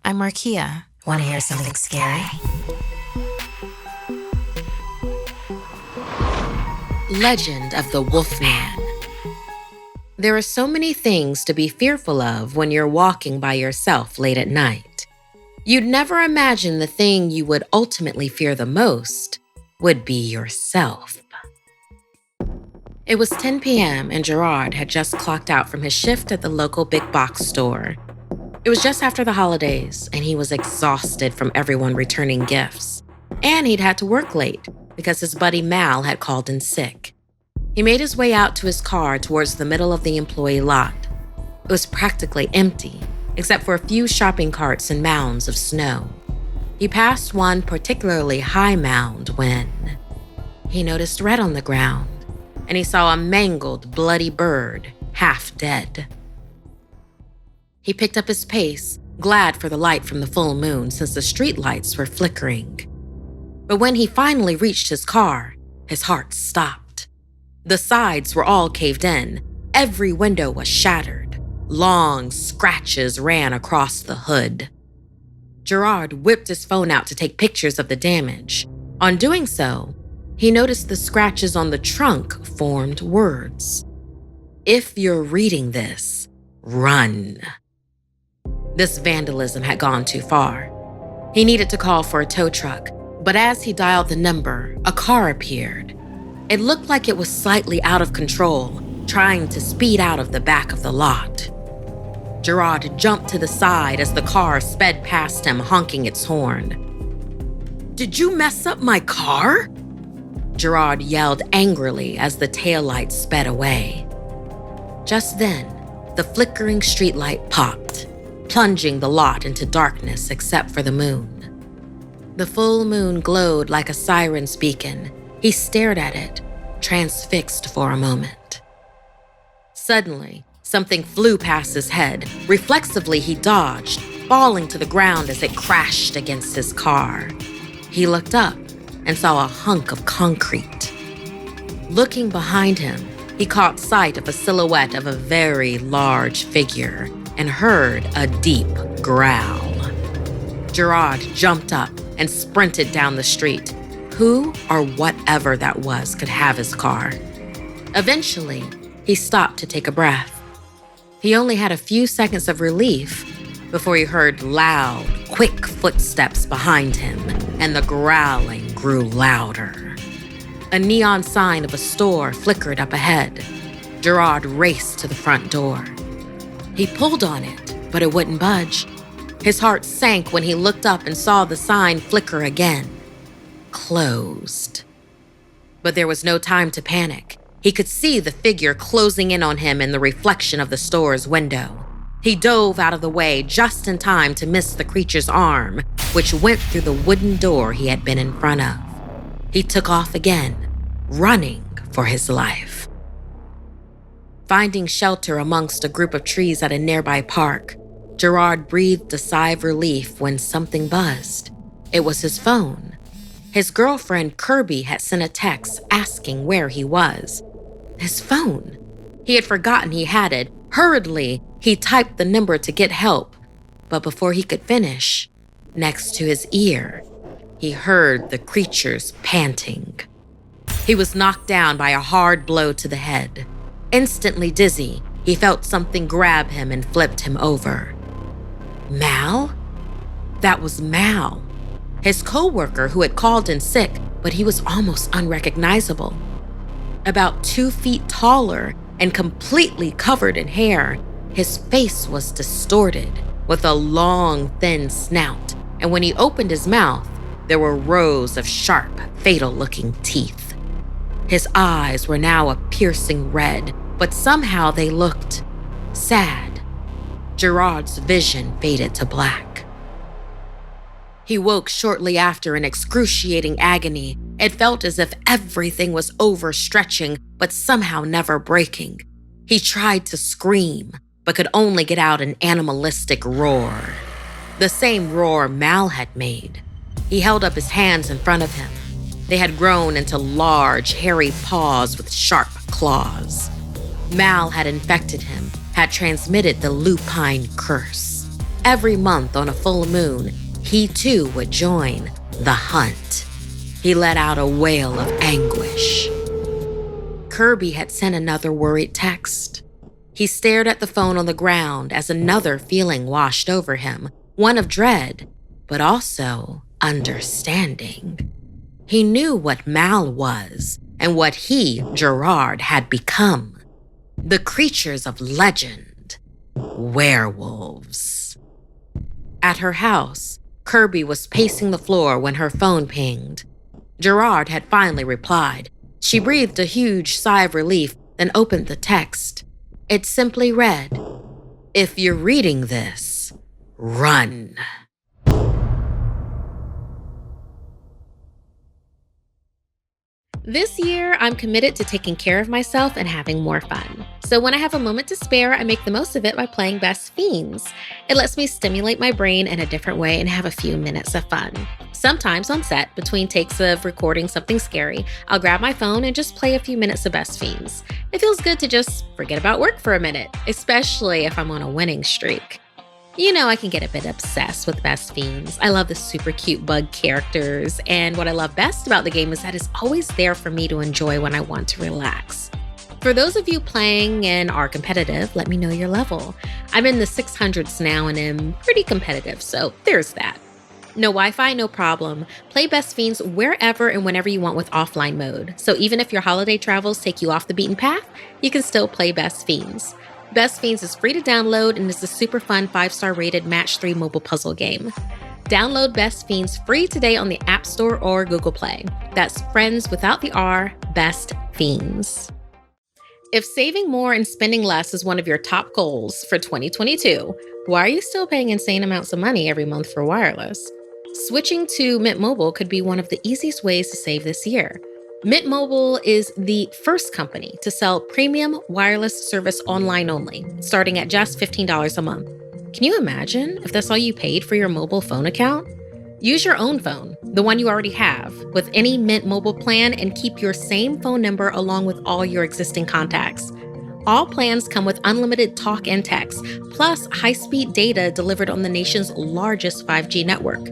I'm Markeia. Want to hear something scary? Legend of the Wolfman. There are so many things to be fearful of when you're walking by yourself late at night. You'd never imagine the thing you would ultimately fear the most would be yourself. It was 10 p.m. and Gerard had just clocked out from his shift at the local big box store. It was just after the holidays, and he was exhausted from everyone returning gifts. And he'd had to work late because his buddy Mal had called in sick. He made his way out to his car towards the middle of the employee lot. It was practically empty, except for a few shopping carts and mounds of snow. He passed one particularly high mound when he noticed red on the ground, and he saw a mangled, bloody bird, half dead. He picked up his pace, glad for the light from the full moon since the streetlights were flickering. But when he finally reached his car, his heart stopped. The sides were all caved in. Every window was shattered. Long scratches ran across the hood. Gerard whipped his phone out to take pictures of the damage. On doing so, he noticed the scratches on the trunk formed words. "If you're reading this, run." This vandalism had gone too far. He needed to call for a tow truck, but as he dialed the number, a car appeared. It looked like it was slightly out of control, trying to speed out of the back of the lot. Gerard jumped to the side as the car sped past him, honking its horn. "Did you mess up my car?" Gerard yelled angrily as the taillights sped away. Just then, the flickering streetlight popped, plunging the lot into darkness except for the moon. The full moon glowed like a siren's beacon. He stared at it, transfixed for a moment. Suddenly, something flew past his head. Reflexively, he dodged, falling to the ground as it crashed against his car. He looked up and saw a hunk of concrete. Looking behind him, he caught sight of a silhouette of a very large figure and heard a deep growl. Gerard jumped up and sprinted down the street. Who or whatever that was could have his car. Eventually, he stopped to take a breath. He only had a few seconds of relief before he heard loud, quick footsteps behind him, and the growling grew louder. A neon sign of a store flickered up ahead. Gerard raced to the front door. He pulled on it, but it wouldn't budge. His heart sank when he looked up and saw the sign flicker again. Closed. But there was no time to panic. He could see the figure closing in on him in the reflection of the store's window. He dove out of the way just in time to miss the creature's arm, which went through the wooden door he had been in front of. He took off again, running for his life. Finding shelter amongst a group of trees at a nearby park, Gerard breathed a sigh of relief when something buzzed. It was his phone. His girlfriend Kirby had sent a text asking where he was. His phone. He had forgotten he had it. Hurriedly, he typed the number to get help. But before he could finish, next to his ear, he heard the creature's panting. He was knocked down by a hard blow to the head. Instantly dizzy, he felt something grab him and flipped him over. Mal? That was Mal, his co-worker who had called in sick, but he was almost unrecognizable. About 2 feet taller and completely covered in hair, his face was distorted with a long, thin snout, and when he opened his mouth, there were rows of sharp, fatal-looking teeth. His eyes were now a piercing red, but somehow they looked sad. Gerard's vision faded to black. He woke shortly after in excruciating agony. It felt as if everything was overstretching, but somehow never breaking. He tried to scream, but could only get out an animalistic roar. The same roar Mal had made. He held up his hands in front of him. They had grown into large, hairy paws with sharp claws. Mal had infected him, had transmitted the lupine curse. Every month on a full moon, he too would join the hunt. He let out a wail of anguish. Kirby had sent another worried text. He stared at the phone on the ground as another feeling washed over him, one of dread, but also understanding. He knew what Mal was and what he, Gerard, had become. The creatures of legend, werewolves. At her house, Kirby was pacing the floor when her phone pinged. Gerard had finally replied. She breathed a huge sigh of relief, then opened the text. It simply read, "If you're reading this, run." This year, I'm committed to taking care of myself and having more fun. So when I have a moment to spare, I make the most of it by playing Best Fiends. It lets me stimulate my brain in a different way and have a few minutes of fun. Sometimes on set, between takes of recording something scary, I'll grab my phone and just play a few minutes of Best Fiends. It feels good to just forget about work for a minute, especially if I'm on a winning streak. You know, I can get a bit obsessed with Best Fiends. I love the super cute bug characters, and what I love best about the game is that it's always there for me to enjoy when I want to relax. For those of you playing and are competitive, let me know your level. I'm in the 600s now and am pretty competitive, so there's that. No Wi-Fi, no problem. Play Best Fiends wherever and whenever you want with offline mode. So even if your holiday travels take you off the beaten path, you can still play Best Fiends. Best Fiends is free to download and is a super fun 5-star rated match 3 mobile puzzle game. Download Best Fiends free today on the App Store or Google Play. That's friends without the R, Best Fiends. If saving more and spending less is one of your top goals for 2022, why are you still paying insane amounts of money every month for wireless? Switching to Mint Mobile could be one of the easiest ways to save this year. Mint Mobile is the first company to sell premium wireless service online only, starting at just $15 a month. Can you imagine if that's all you paid for your mobile phone account? Use your own phone, the one you already have, with any Mint Mobile plan and keep your same phone number along with all your existing contacts. All plans come with unlimited talk and text, plus high-speed data delivered on the nation's largest 5G network.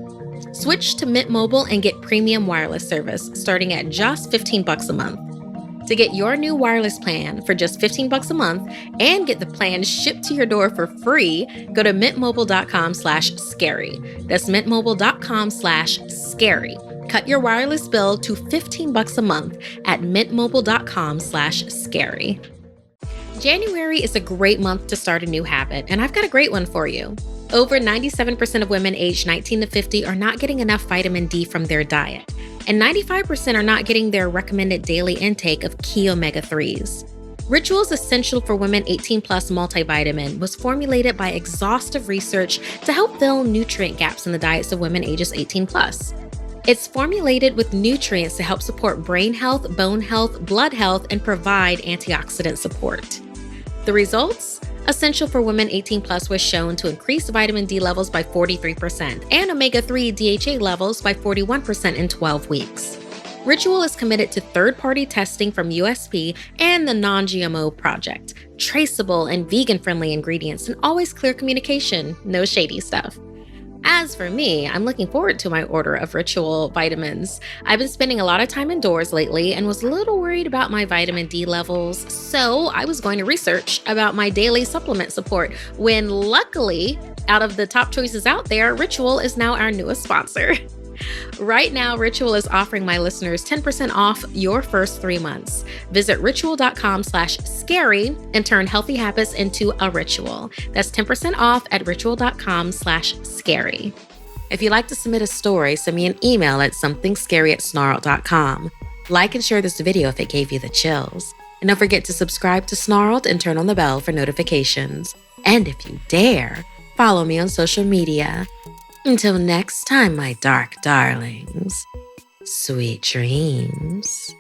Switch to Mint Mobile and get premium wireless service starting at just $15 a month. To get your new wireless plan for just $15 a month and get the plan shipped to your door for free, go to mintmobile.com/scary. That's mintmobile.com/scary. Cut your wireless bill to $15 a month at mintmobile.com/scary. January is a great month to start a new habit, and I've got a great one for you. Over 97% of women aged 19 to 50 are not getting enough vitamin D from their diet, and 95% are not getting their recommended daily intake of key omega-3s. Ritual's Essential for Women 18 Plus multivitamin was formulated by exhaustive research to help fill nutrient gaps in the diets of women ages 18 plus. It's formulated with nutrients to help support brain health, bone health, blood health, and provide antioxidant support. The results? Essential for Women 18 Plus was shown to increase vitamin D levels by 43% and omega-3 DHA levels by 41% in 12 weeks. Ritual is committed to third-party testing from USP and the Non-GMO Project, traceable and vegan-friendly ingredients, and always clear communication, no shady stuff. As for me, I'm looking forward to my order of Ritual vitamins. I've been spending a lot of time indoors lately and was a little worried about my vitamin D levels, so I was going to research about my daily supplement support when luckily, out of the top choices out there, Ritual is now our newest sponsor. Right now, Ritual is offering my listeners 10% off your first 3 months. Visit ritual.com/scary and turn healthy habits into a ritual. That's 10% off at ritual.com/scary. If you'd like to submit a story, send me an email at somethingscary@snarled.com. Like and share this video if it gave you the chills. And don't forget to subscribe to Snarled and turn on the bell for notifications. And if you dare, follow me on social media. Until next time, my dark darlings, sweet dreams.